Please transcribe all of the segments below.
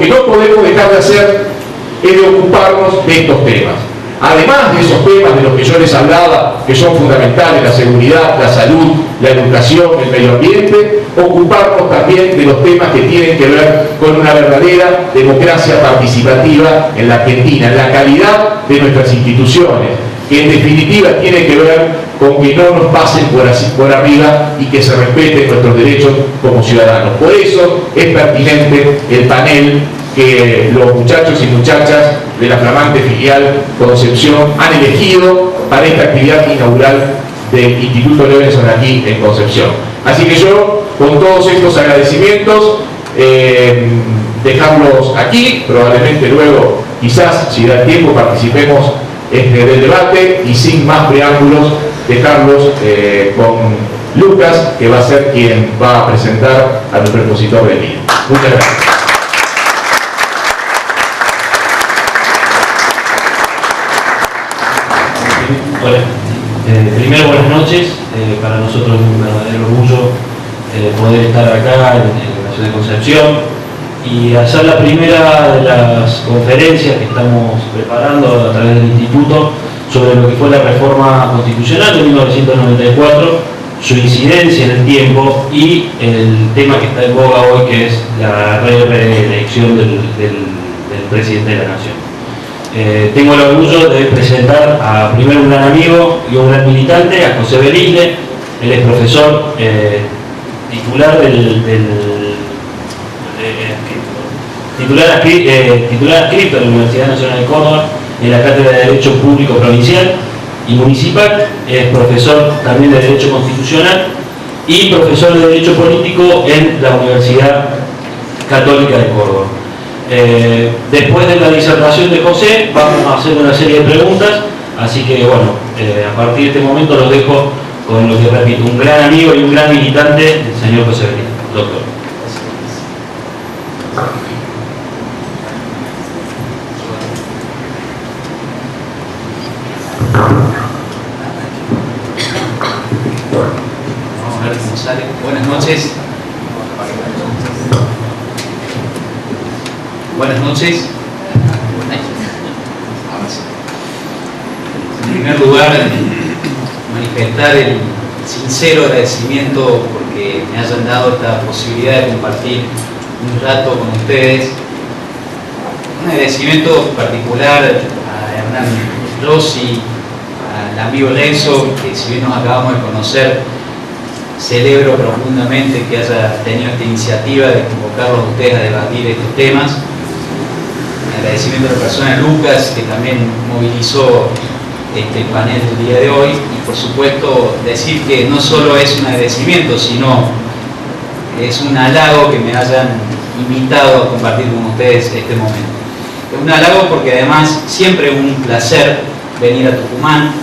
que no podemos dejar de hacer es de ocuparnos de estos temas. Además de esos temas de los que yo les hablaba, que son fundamentales, la seguridad, la salud, la educación, el medio ambiente, ocuparnos también de los temas que tienen que ver con una verdadera democracia participativa en la Argentina, en la calidad de nuestras instituciones, que en definitiva tiene que ver con que no nos pasen por arriba y que se respeten nuestros derechos como ciudadanos. Por eso es pertinente el panel que los muchachos y muchachas de la flamante filial Concepción han elegido para esta actividad inaugural del Instituto Levenson aquí en Concepción. Así que yo, con todos estos agradecimientos, dejarlos aquí, probablemente luego, quizás, si da tiempo, participemos del debate y sin más preámbulos, dejarlos con Lucas, que va a ser quien va a presentar a nuestro expositor del día. Muchas gracias. Hola, primero buenas noches. Para nosotros es un verdadero orgullo poder estar acá en la ciudad de Concepción y hacer la primera de las conferencias que estamos preparando a través del Instituto sobre lo que fue la reforma constitucional de 1994, su incidencia en el tiempo y el tema que está en boga hoy, que es la reelección del presidente de la Nación. Tengo el orgullo de presentar a primero un gran amigo y un gran militante, a José Belisle. Él es profesor titular adscrito de la Universidad Nacional de Córdoba en la Cátedra de Derecho Público Provincial y Municipal. Es profesor también de Derecho Constitucional y profesor de Derecho Político en la Universidad Católica de Córdoba. Después de la disertación de José vamos a hacer una serie de preguntas, así que bueno, a partir de este momento los dejo con lo que repito, un gran amigo y un gran militante, el señor José Belisle. Doctor. Vamos a ver cómo sale. Buenas noches. Buenas noches. En primer lugar, manifestar el sincero agradecimiento porque me hayan dado esta posibilidad de compartir un rato con ustedes. Un agradecimiento particular a Hernán Rossi, al amigo Lenzo, que si bien nos acabamos de conocer, celebro profundamente que haya tenido esta iniciativa de convocarlos a ustedes a debatir estos temas. Agradecimiento a la persona de Lucas, que también movilizó este panel del día de hoy, y por supuesto decir que no solo es un agradecimiento, sino es un halago que me hayan invitado a compartir con ustedes este momento. Es un halago porque además siempre es un placer venir a Tucumán.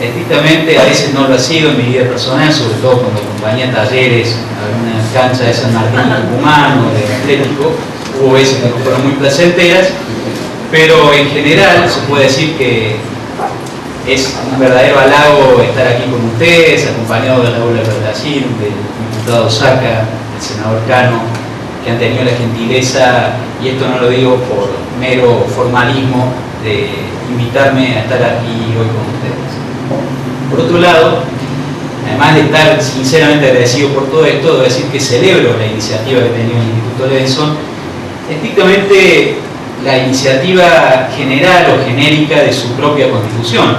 Estrictamente a veces no lo ha sido en mi vida personal, sobre todo cuando acompañé talleres a alguna cancha de San Martín de Tucumán o de Atlético. Hubo veces que no fueron muy placenteras, pero en general se puede decir que es un verdadero halago estar aquí con ustedes, acompañado de Raúl Albertacín, del diputado Saca, del senador Cano, que han tenido la gentileza, y esto no lo digo por mero formalismo, de invitarme a estar aquí hoy con ustedes. Por otro lado, además de estar sinceramente agradecido por todo esto, debo decir que celebro la iniciativa que ha tenido el Instituto Levenson, estrictamente la iniciativa general o genérica de su propia constitución.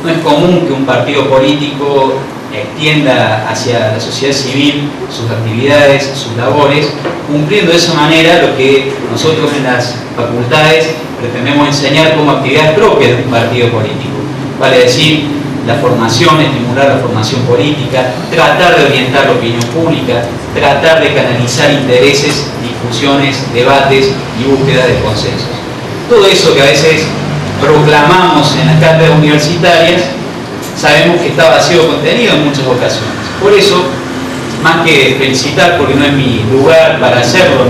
No es común que un partido político extienda hacia la sociedad civil sus actividades, sus labores, cumpliendo de esa manera lo que nosotros en las facultades pretendemos enseñar como actividades propias de un partido político. Vale decir, la formación, estimular la formación política, tratar de orientar la opinión pública, tratar de canalizar intereses, discusiones, debates y búsqueda de consensos. Todo eso que a veces proclamamos en las cátedras universitarias, sabemos que está vacío de contenido en muchas ocasiones. Por eso, más que felicitar, porque no es mi lugar para hacerlo,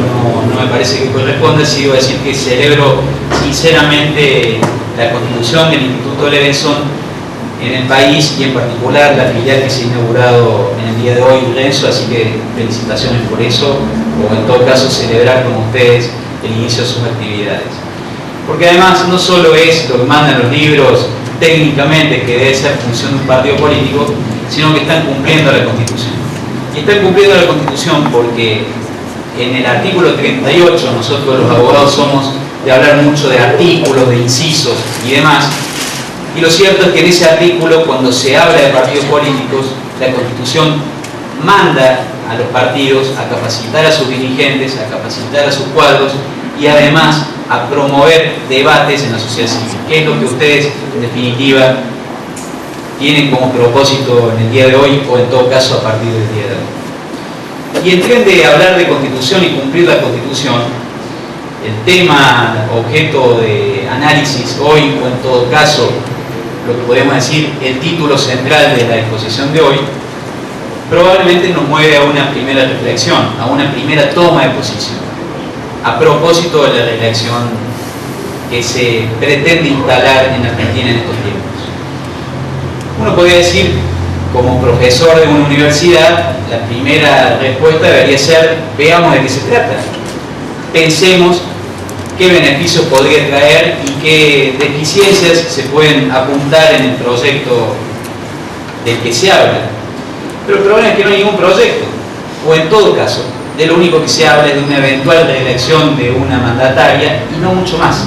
no me parece que corresponda, sí debo decir que celebro sinceramente la constitución del Instituto Levenson en el país y en particular la filial que se ha inaugurado en el día de hoy, Lenzo, así que felicitaciones por eso, o en todo caso celebrar con ustedes el inicio de sus actividades. Porque además no solo es lo que mandan los libros técnicamente, que debe ser función de un partido político, sino que están cumpliendo la Constitución. Y están cumpliendo la Constitución porque en el artículo 38, nosotros los abogados somos de hablar mucho de artículos, de incisos y demás, y lo cierto es que en ese artículo, cuando se habla de partidos políticos, la Constitución manda a los partidos a capacitar a sus dirigentes, a capacitar a sus cuadros y además a promover debates en la sociedad civil, que es lo que ustedes en definitiva tienen como propósito en el día de hoy, o en todo caso a partir del día de hoy. Y en tren de hablar de Constitución y cumplir la Constitución, el tema objeto de análisis hoy, o en todo caso lo que podemos decir el título central de la exposición de hoy, probablemente nos mueve a una primera reflexión, a una primera toma de posición, a propósito de la reelección que se pretende instalar en Argentina en estos tiempos. Uno podría decir, como profesor de una universidad, la primera respuesta debería ser: veamos de qué se trata, pensemos qué beneficios podría traer y qué deficiencias se pueden apuntar en el proyecto del que se habla. Pero el problema es que no hay ningún proyecto, o en todo caso, de lo único que se habla es de una eventual reelección de una mandataria y no mucho más.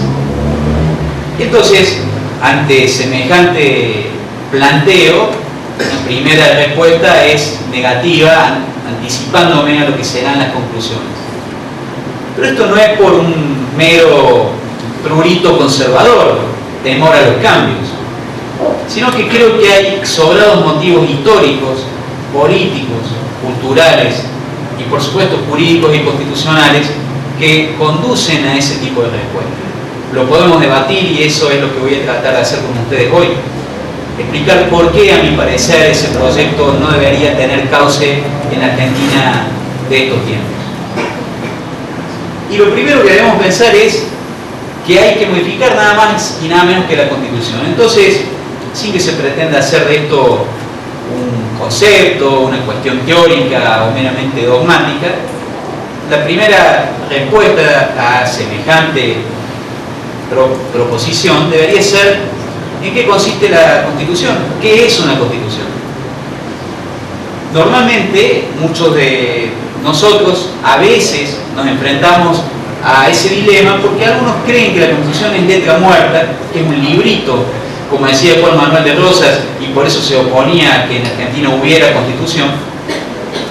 Entonces, ante semejante planteo, la primera respuesta es negativa, anticipándome a lo que serán las conclusiones. Pero esto no es por un mero prurito conservador, temor a los cambios, sino que creo que hay sobrados motivos históricos, políticos, culturales y por supuesto jurídicos y constitucionales que conducen a ese tipo de respuesta. Lo podemos debatir y eso es lo que voy a tratar de hacer con ustedes hoy. Explicar por qué, a mi parecer, ese proyecto no debería tener cauce en la Argentina de estos tiempos. Y lo primero que debemos pensar es que hay que modificar nada más y nada menos que la Constitución. Entonces, sin que se pretenda hacer de esto un concepto, una cuestión teórica o meramente dogmática, la primera respuesta a semejante proposición debería ser: ¿en qué consiste la Constitución? ¿Qué es una Constitución? Normalmente, muchos de nosotros a veces nos enfrentamos a ese dilema porque algunos creen que la Constitución es letra muerta, que es un librito, como decía Juan Manuel de Rosas, y por eso se oponía a que en Argentina hubiera Constitución,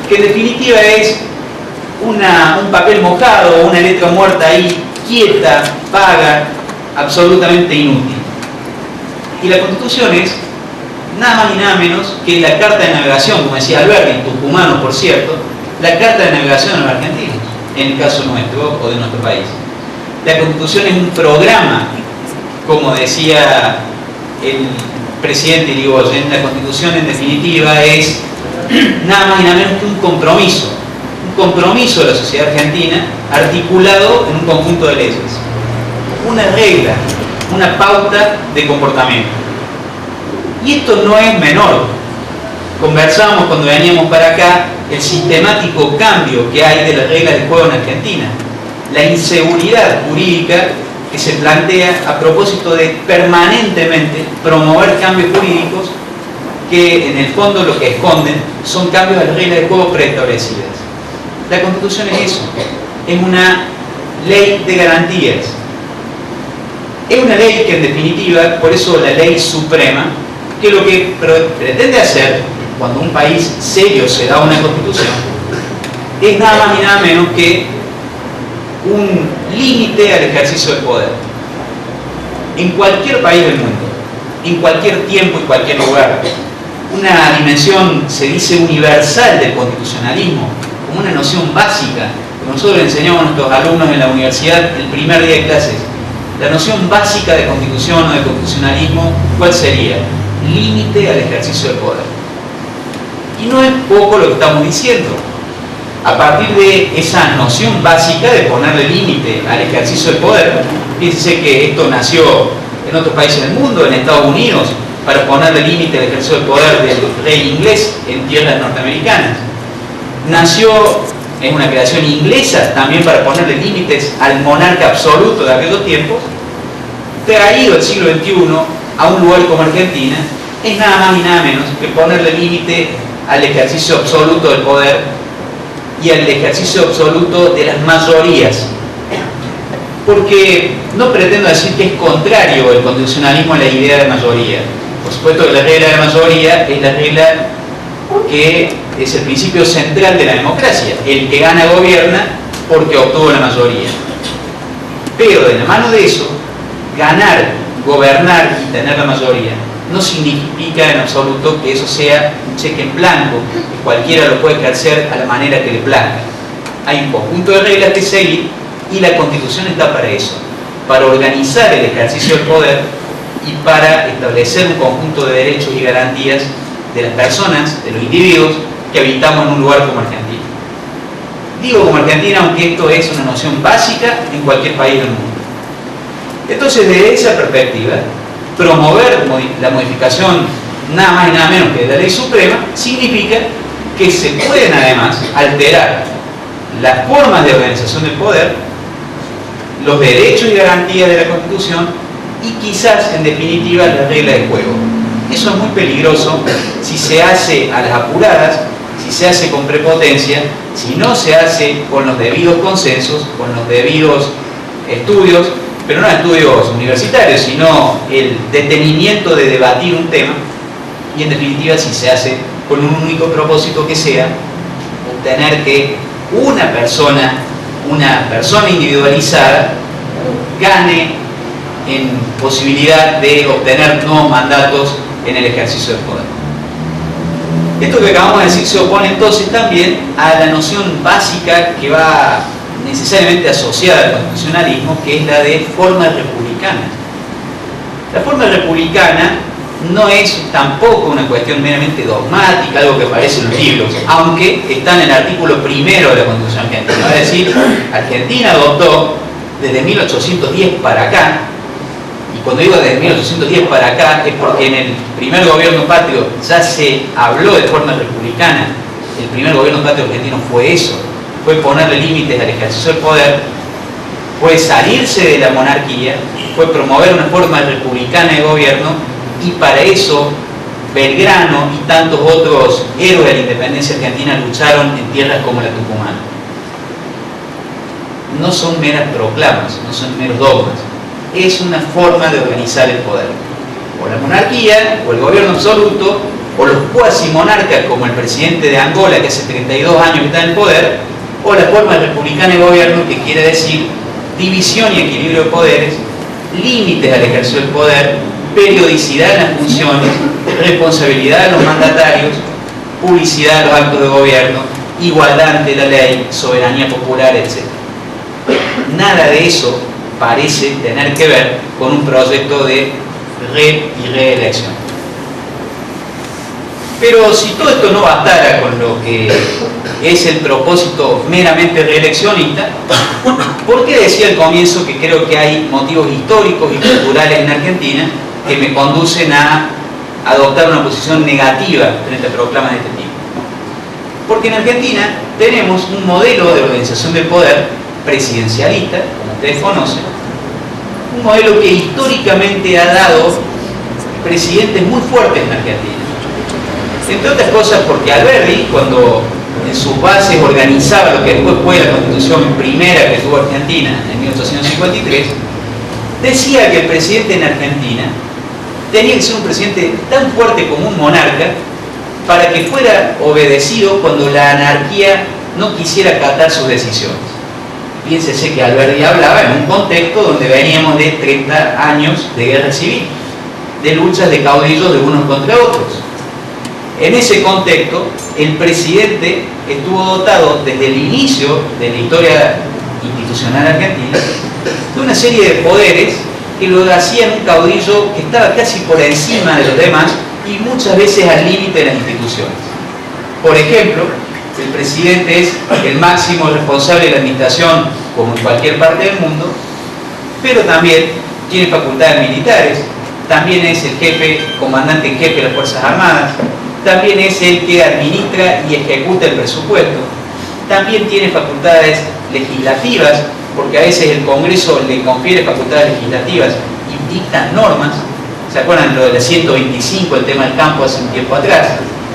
que en definitiva es un papel mojado, una letra muerta ahí, quieta, vaga, absolutamente inútil. Y la Constitución es nada más y nada menos que la carta de navegación, como decía Alberti, tucumano por cierto, la carta de navegación de los argentinos, en el caso nuestro o de nuestro país. La Constitución es un programa, como decía el presidente Irigoyen. La Constitución en definitiva es nada más y nada menos que un compromiso de la sociedad argentina articulado en un conjunto de leyes, una regla, una pauta de comportamiento. Y esto no es menor. Conversábamos cuando veníamos para acá el sistemático cambio que hay de las reglas de juego en Argentina, la inseguridad jurídica que se plantea a propósito de permanentemente promover cambios jurídicos que en el fondo lo que esconden son cambios a las reglas de juego preestablecidas. La Constitución es eso, es una ley de garantías. Es una ley que en definitiva, por eso la ley suprema, que lo que pretende hacer cuando un país serio se da una Constitución es nada más y nada menos que un límite al ejercicio del poder. En cualquier país del mundo, en cualquier tiempo y cualquier lugar, una dimensión, se dice, universal del constitucionalismo, como una noción básica que nosotros le enseñamos a nuestros alumnos en la universidad el primer día de clases. La noción básica de constitución o de constitucionalismo, ¿cuál sería? Límite al ejercicio del poder. Y no es poco lo que estamos diciendo. A partir de esa noción básica de ponerle límite al ejercicio del poder, fíjense que esto nació en otros países del mundo, en Estados Unidos, para ponerle límite al ejercicio del poder del rey inglés en tierras norteamericanas. Nació es una creación inglesa también para ponerle límites al monarca absoluto de aquellos tiempos, traído el siglo XXI a un lugar como Argentina, es nada más y nada menos que ponerle límite al ejercicio absoluto del poder y al ejercicio absoluto de las mayorías. Porque no pretendo decir que es contrario el constitucionalismo a la idea de mayoría. Por supuesto que la regla de la mayoría es la regla que es el principio central de la democracia. El que gana gobierna porque obtuvo la mayoría. Pero de la mano de eso, ganar, gobernar y tener la mayoría no significa en absoluto que eso sea un cheque en blanco, que cualquiera lo puede ejercer a la manera que le plazca. Hay un conjunto de reglas que seguir y la Constitución está para eso, para organizar el ejercicio del poder y para establecer un conjunto de derechos y garantías de las personas, de los individuos que habitamos en un lugar como Argentina. Digo como Argentina, aunque esto es una noción básica en cualquier país del mundo. Entonces, desde esa perspectiva, promover la modificación nada más y nada menos que de la ley suprema significa que se pueden además alterar las formas de organización del poder, los derechos y garantías de la Constitución y quizás en definitiva las reglas del juego. Eso es muy peligroso si se hace a las apuradas, si se hace con prepotencia, si no se hace con los debidos consensos, con los debidos estudios, pero no estudios universitarios, sino el detenimiento de debatir un tema, y en definitiva si se hace con un único propósito que sea obtener que una persona individualizada gane en posibilidad de obtener nuevos mandatos en el ejercicio del poder. Esto que acabamos de decir se opone entonces también a la noción básica que va necesariamente asociada al constitucionalismo, que es la de forma republicana. La forma republicana no es tampoco una cuestión meramente dogmática, algo que aparece en los libros, aunque está en el artículo primero de la Constitución argentina. Es decir, Argentina adoptó desde 1810 para acá, y cuando digo desde 1810 para acá es porque en el primer gobierno patrio ya se habló de forma republicana. El primer gobierno patrio argentino fue eso, fue ponerle límites al ejercicio del poder, fue salirse de la monarquía, fue promover una forma republicana de gobierno, y para eso Belgrano y tantos otros héroes de la independencia argentina lucharon en tierras como la Tucumán. No son meras proclamas, no son meros dogmas, es una forma de organizar el poder. O la monarquía, o el gobierno absoluto, o los cuasi monarcas como el presidente de Angola, que hace 32 años está en el poder, o la forma republicana de gobierno, que quiere decir división y equilibrio de poderes, límites al ejercicio del poder, periodicidad en las funciones, responsabilidad de los mandatarios, publicidad de los actos de gobierno, igualdad ante la ley, soberanía popular, etc. Nada de eso parece tener que ver con un proyecto de y reelección. Pero si todo esto no bastara con lo que es el propósito meramente reeleccionista, ¿por qué decía al comienzo que creo que hay motivos históricos y culturales en Argentina que me conducen a adoptar una posición negativa frente a proclamas de este tipo? Porque en Argentina tenemos un modelo de organización del poder presidencialista, como ustedes conocen, un modelo que históricamente ha dado presidentes muy fuertes en Argentina. Entre otras cosas porque Alberdi, cuando en sus bases organizaba lo que después fue la Constitución primera que tuvo Argentina en 1853, decía que el presidente en Argentina tenía que ser un presidente tan fuerte como un monarca para que fuera obedecido cuando la anarquía no quisiera acatar sus decisiones. Piénsese que Alberdi hablaba en un contexto donde veníamos de 30 años de guerra civil, de luchas de caudillos de unos contra otros. En ese contexto, el presidente estuvo dotado desde el inicio de la historia institucional argentina de una serie de poderes que lo hacían un caudillo que estaba casi por encima de los demás y muchas veces al límite de las instituciones. Por ejemplo, el presidente es el máximo responsable de la administración, como en cualquier parte del mundo, pero también tiene facultades militares, también es el jefe, comandante en jefe de las Fuerzas Armadas, también es el que administra y ejecuta el presupuesto, también tiene facultades legislativas, porque a veces el Congreso le confiere facultades legislativas y dictan normas. ¿Se acuerdan lo de la 125, el tema del campo hace un tiempo atrás?